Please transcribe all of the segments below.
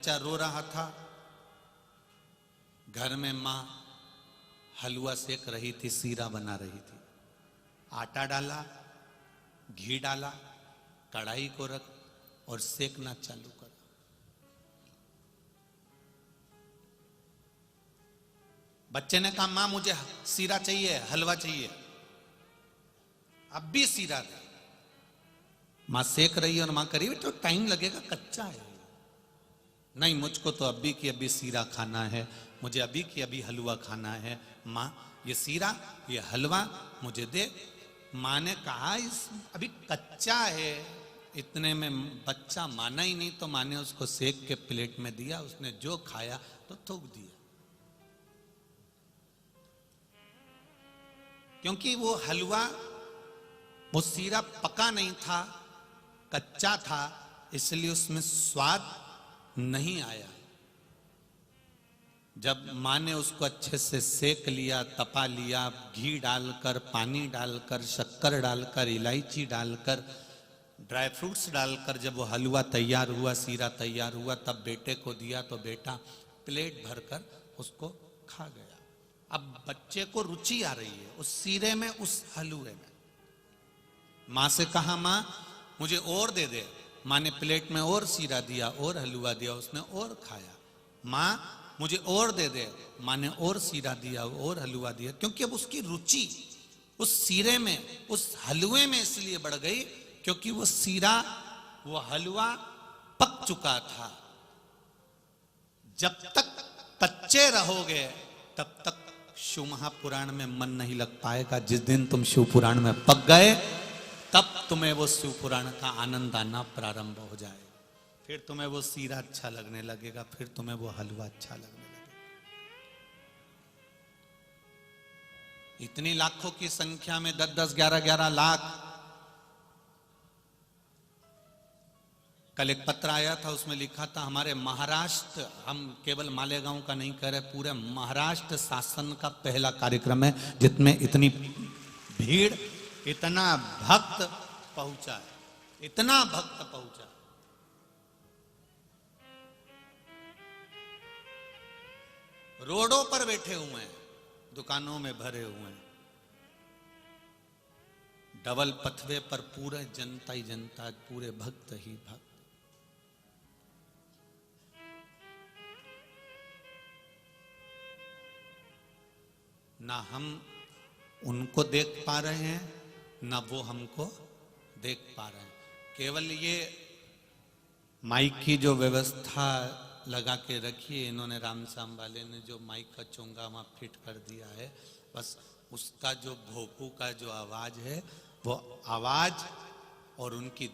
बच्चा रो रहा था। घर में माँ हलवा सेक रही थी, सीरा बना रही थी। आटा डाला, घी डाला, कढ़ाई को रख और सेकना चालू कर। बच्चे ने कहा माँ मुझे सीरा चाहिए, हलवा चाहिए। अब भी सीरा दे। माँ सेक रही है और माँ करी तो टाइम लगेगा, कच्चा है। नहीं, मुझको तो अभी की अभी सीरा खाना है, मुझे अभी की अभी हलवा खाना है। माँ ये सीरा ये हलवा मुझे दे। माँ ने कहा इस अभी कच्चा है। इतने में बच्चा माना ही नहीं, तो माँ ने उसको सेक के प्लेट में दिया। उसने जो खाया तो थूक दिया, क्योंकि वो हलवा, वो सीरा पका नहीं था, कच्चा था, इसलिए उसमें स्वाद नहीं आया। जब माँ ने उसको अच्छे से सेक लिया, तपा लिया, घी डालकर, पानी डालकर, शक्कर डालकर, इलायची डालकर, ड्राई फ्रूट्स डालकर जब वो हलवा तैयार हुआ, सीरा तैयार हुआ, तब बेटे को दिया तो बेटा प्लेट भरकर उसको खा गया। अब बच्चे को रुचि आ रही है उस सीरे में, उस हलवे में। माँ से कहा माँ मुझे और दे दे। माँ ने प्लेट में और सीरा दिया और हलवा दिया, उसने और खाया। माँ मुझे और दे दे। माँ ने और सीरा दिया और हलवा दिया, क्योंकि अब उसकी रुचि उस सीरे में, उस हलवे में इसलिए बढ़ गई क्योंकि वो सीरा, वो हलवा पक चुका था। जब तक कच्चे रहोगे तब तक शिव महापुराण में मन नहीं लग पाएगा। जिस दिन तुम शिव पुराण में पक गए तब तुम्हें वो शिव पुराण का आनंद आना प्रारंभ हो जाए। फिर तुम्हें वो सीरा अच्छा लगने लगेगा, फिर तुम्हें वो हलवा अच्छा लगने लगेगा। इतनी लाखों की संख्या में 10-10, 11-11 लाख। कल एक पत्र आया था, उसमें लिखा था हमारे महाराष्ट्र, हम केवल मालेगांव का नहीं कह रहे, पूरे महाराष्ट्र शासन का पहला कार्यक्रम है जिसमें इतनी भीड़, इतना भक्त पहुंचा है, इतना भक्त पहुंचा। रोडों पर बैठे हुए हैं, दुकानों में भरे हुए हैं, डबल पथवे पर पूरे जनता ही जनता, पूरे भक्त ही भक्त। ना हम उनको देख पा रहे हैं, ना वो हमको देख पा रहे हैं। केवल ये माइक की जो व्यवस्था लगा के रखी है इन्होंने, रामश्याम वाले ने जो माइक का चोंगा वहां फिट कर दिया है, बस उसका जो भोपू का जो आवाज है, वो आवाज और उनकी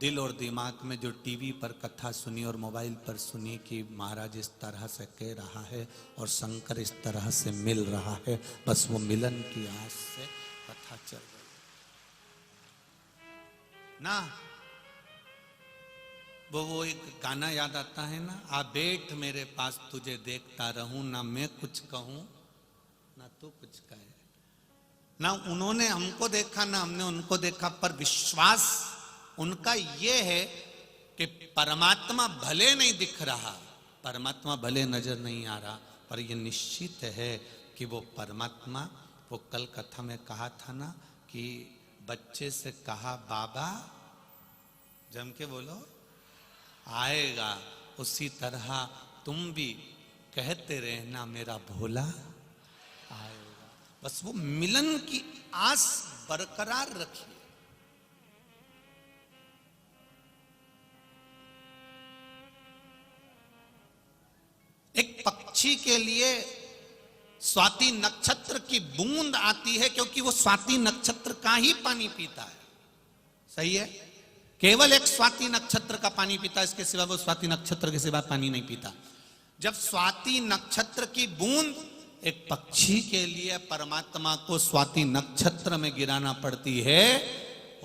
दिल और दिमाग में जो टीवी पर कथा सुनी और मोबाइल पर सुनी कि महाराज इस तरह से कह रहा है और शंकर इस तरह से मिल रहा है, बस वो मिलन की आस से कथा चल रही ना। वो एक गाना याद आता है ना, आ बैठ मेरे पास तुझे देखता रहूं, ना मैं कुछ कहूं ना तू कुछ कहे। ना उन्होंने हमको देखा ना हमने उनको देखा, पर विश्वास उनका ये है कि परमात्मा भले नहीं दिख रहा, परमात्मा भले नजर नहीं आ रहा, पर ये निश्चित है कि वो परमात्मा, वो कल कथा में कहा था ना कि बच्चे से कहा बाबा, जम के बोलो, आएगा। उसी तरह तुम भी कहते रहना मेरा भोला आएगा। बस वो मिलन की आस बरकरार रखिए। एक पक्षी के लिए स्वाति नक्षत्र की बूंद आती है क्योंकि वो स्वाति नक्षत्र का ही पानी पीता है। सही है, केवल एक स्वाति नक्षत्र का पानी पीता है, इसके सिवा वो स्वाति नक्षत्र के सिवा पानी नहीं पीता। जब स्वाति नक्षत्र की बूंद एक पक्षी के लिए परमात्मा को स्वाति नक्षत्र में गिराना पड़ती है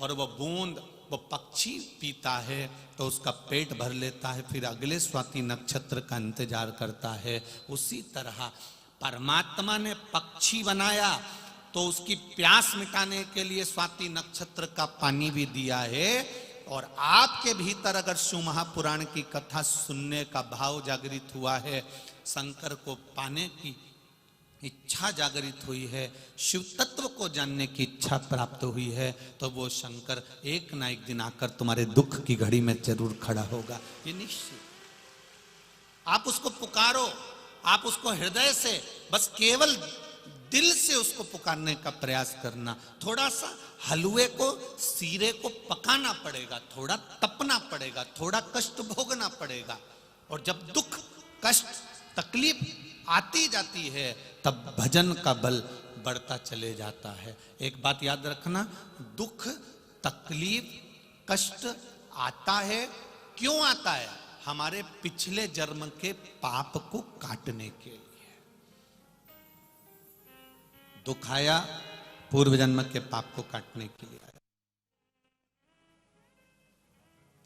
और वो बूंद वो पक्षी पीता है तो उसका पेट भर लेता है, फिर अगले स्वाति नक्षत्र का इंतजार करता है। उसी तरह परमात्मा ने पक्षी बनाया तो उसकी प्यास मिटाने के लिए स्वाति नक्षत्र का पानी भी दिया है, और आपके भीतर अगर शिव महापुराण की कथा सुनने का भाव जागृत हुआ है, शंकर को पाने की इच्छा जागृत हुई है, शिव तत्व को जानने की इच्छा प्राप्त हुई है, तो वो शंकर एक ना एक दिन आकर तुम्हारे दुख की घड़ी में जरूर खड़ा होगा, ये निश्चित। आप उसको पुकारो, आप उसको हृदय से, बस केवल दिल से उसको पुकारने का प्रयास करना। थोड़ा सा हलवे को, सीरे को पकाना पड़ेगा, थोड़ा तपना पड़ेगा, थोड़ा कष्ट भोगना पड़ेगा। और जब दुख, कष्ट, तकलीफ आती जाती है, तब भजन का बल बढ़ता चले जाता है। एक बात याद रखना, दुख, तकलीफ, कष्ट आता है, क्यों आता है? हमारे पिछले जन्म के पाप को काटने के लिए। दुख आया पूर्व जन्म के पाप को काटने के लिए आया।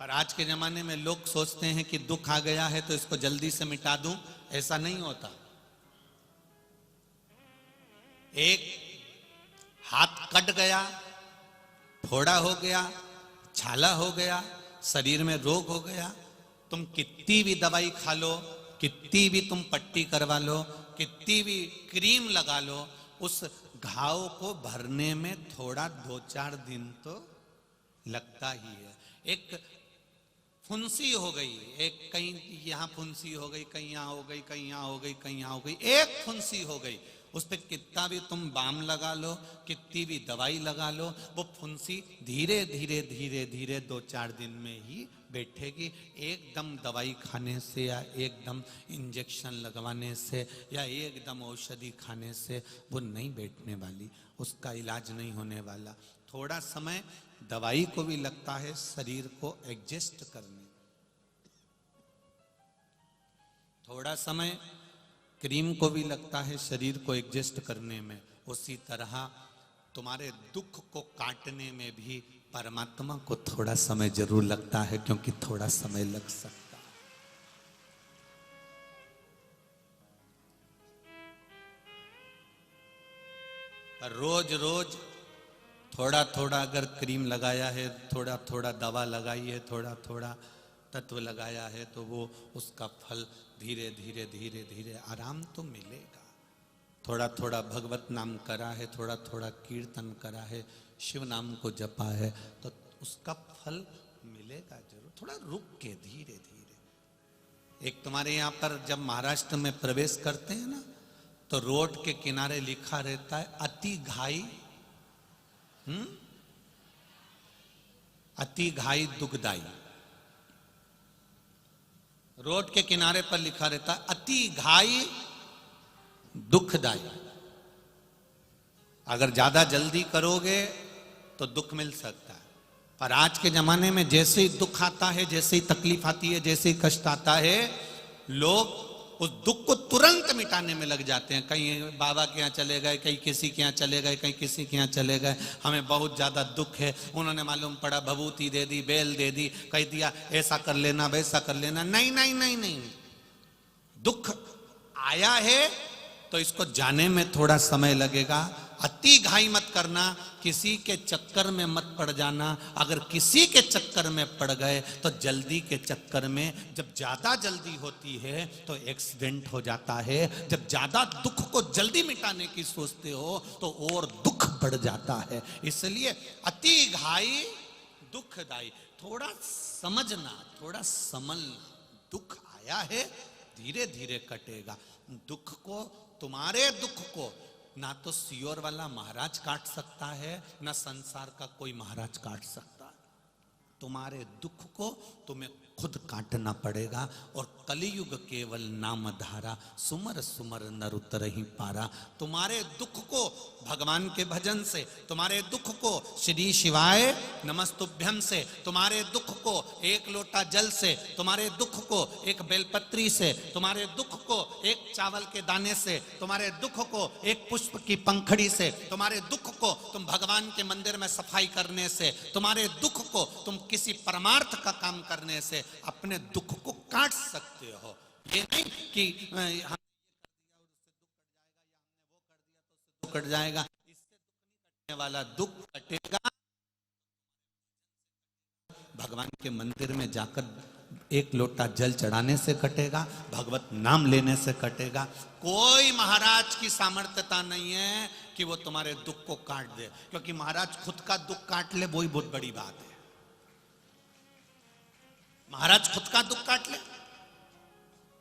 पर आज के जमाने में लोग सोचते हैं कि दुख आ गया है तो इसको जल्दी से मिटा दूं। ऐसा नहीं होता। एक हाथ कट गया, फोड़ा हो गया, छाला हो गया, शरीर में रोग हो गया, तुम कितनी भी दवाई खा लो, कितनी भी तुम पट्टी करवा लो, कितनी भी क्रीम लगा लो, उस घाव को भरने में थोड़ा 2-4 दिन तो लगता ही है। एक फुंसी हो गई, एक कहीं यहां फुंसी हो गई, कहीं यहां हो गई, कहीं यहां हो गई, कहीं यहां हो गई, एक फुंसी हो गई, उस पर कितना भी तुम बाम लगा लो, कितनी भी दवाई लगा लो, वो फुंसी धीरे धीरे धीरे धीरे 2-4 दिन में ही बैठेगी। एकदम दवाई खाने से या एकदम इंजेक्शन लगवाने से या एकदम औषधि खाने से वो नहीं बैठने वाली, उसका इलाज नहीं होने वाला। थोड़ा समय दवाई को भी लगता है शरीर को एडजस्ट करने, थोड़ा समय क्रीम को भी लगता है शरीर को एडजस्ट करने में। उसी तरह तुम्हारे दुख को काटने में भी परमात्मा को थोड़ा समय जरूर लगता है, क्योंकि थोड़ा समय लग सकता है। पर रोज रोज थोड़ा थोड़ा अगर क्रीम लगाया है, थोड़ा थोड़ा दवा लगाई है, थोड़ा थोड़ा तत्व लगाया है, तो वो उसका फल धीरे धीरे धीरे धीरे आराम तो मिलेगा। थोड़ा थोड़ा भगवत नाम करा है, थोड़ा थोड़ा कीर्तन करा है, शिव नाम को जपा है, तो उसका फल मिलेगा जरूर, थोड़ा रुक के धीरे धीरे। एक तुम्हारे यहाँ पर जब महाराष्ट्र में प्रवेश करते हैं ना, तो रोड के किनारे लिखा रहता है अति घाई, अति घाई दुखदाई। रोड के किनारे पर लिखा रहता है अति घाई दुखदाई। अगर ज्यादा जल्दी करोगे तो दुख मिल सकता है। पर आज के जमाने में जैसे ही दुख आता है, जैसे ही तकलीफ आती है, जैसे ही कष्ट आता है, लोग उस दुख को तुरंत मिटाने में लग जाते हैं। कहीं बाबा के यहाँ चले गए, कहीं किसी के यहाँ चले गए, कहीं किसी के यहाँ चले गए, हमें बहुत ज्यादा दुख है, उन्होंने मालूम पड़ा भभूति दे दी, बेल दे दी, कह दिया ऐसा कर लेना, वैसा कर लेना। नहीं नहीं नहीं नहीं, दुख आया है तो इसको जाने में थोड़ा समय लगेगा। अति घाई मत करना, किसी के चक्कर में मत पड़ जाना। अगर किसी के चक्कर में पड़ गए तो जल्दी के चक्कर में, जब ज्यादा जल्दी होती है तो एक्सीडेंट हो जाता है। जब ज्यादा दुख को जल्दी मिटाने की सोचते हो तो और दुख बढ़ जाता है। इसलिए अति घाई दुखदाई, थोड़ा समझना, थोड़ा समझना। दुख आया है, धीरे धीरे कटेगा। दुख को, तुम्हारे दुख को ना तो सियोर वाला महाराज काट सकता है, ना संसार का कोई महाराज काट सकता है। तुम्हारे दुख को तुम्हें खुद काटना पड़ेगा। और कलियुग केवल नाम धारा, सुमर सुमर नर उतर ही पारा। तुम्हारे दुख को भगवान के भजन से, तुम्हारे दुख को श्री शिवाय नमस्तुभ्यम से, तुम्हारे दुख को एक लोटा जल से, तुम्हारे दुख को एक बेलपत्री से, तुम्हारे दुख को एक चावल के दाने से, तुम्हारे दुख को एक पुष्प की पंखड़ी से, तुम्हारे दुख को तुम भगवान के मंदिर में सफाई करने से, तुम्हारे दुख को तुम किसी परमार्थ का काम करने से अपने दुख को काट सकते हो। ये नहीं कि हम दुख कट जाएगा, इससे दुख नहीं कटने वाला। दुख कटेगा भगवान के मंदिर में जाकर एक लोटा जल चढ़ाने से कटेगा, भगवत नाम लेने से कटेगा। कोई महाराज की सामर्थ्यता नहीं है कि वो तुम्हारे दुख को काट दे, क्योंकि महाराज खुद का दुख काट ले वही बहुत बड़ी बात है। महाराज खुद का दुख काट ले,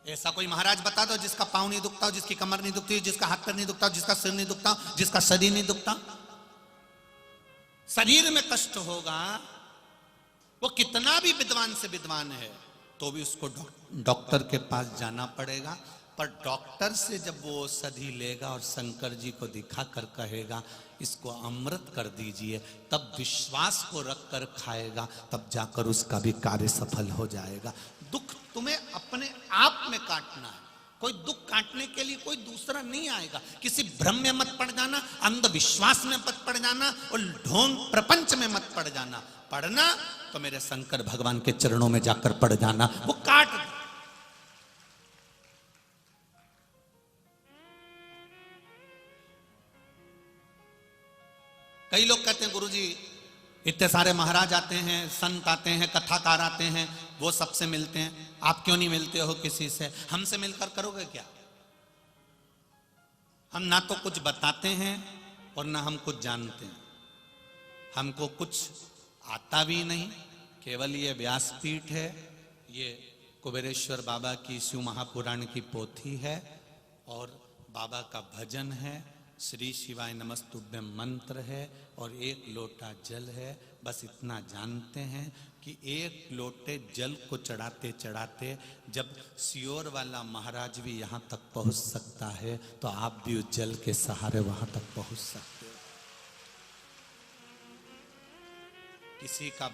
ऐसा कोई महाराज बता दो जिसका पांव नहीं दुखता हो, जिसकी कमर नहीं दुखती, जिसका हाथ पैर नहीं दुखता, जिसका सिर नहीं दुखता, जिसका शरीर नहीं दुखता। शरीर में कष्ट होगा, वो कितना भी विद्वान से विद्वान है तो भी उसको डॉक्टर के पास जाना पड़ेगा। पर डॉक्टर से जब वो औषधि लेगा और शंकर जी को दिखाकर कहेगा इसको अमृत कर दीजिए, तब विश्वास को रखकर खाएगा, तब जाकर उसका भी कार्य सफल हो जाएगा। दुख तुम्हें अपने आप में काटना है, कोई दुख काटने के लिए कोई दूसरा नहीं आएगा। किसी भ्रम में मत पड़ जाना, अंधविश्वास में मत पड़ जाना और ढोंग प्रपंच में मत पड़ जाना। पढ़ना तो मेरे शंकर भगवान के चरणों में जाकर पड़ जाना, वो काट दे। कई लोग कहते हैं गुरुजी इतने सारे महाराज आते हैं, संत आते हैं, कथाकार आते हैं, वो सबसे मिलते हैं, आप क्यों नहीं मिलते हो किसी से? हमसे मिलकर करोगे क्या? हम ना तो कुछ बताते हैं और ना हम कुछ जानते हैं, हमको कुछ आता भी नहीं। केवल ये व्यासपीठ है, ये कुबेरेश्वर बाबा की शिव महापुराण की पोथी है और बाबा का भजन है, श्री शिवाय नमस्तुभ्यम मंत्र है और एक लोटा जल है। बस इतना जानते हैं कि एक लोटे जल को चढ़ाते चढ़ाते जब सियोर वाला महाराज भी यहाँ तक पहुँच सकता है तो आप भी उस जल के सहारे वहाँ तक पहुँच सकते हो। किसी का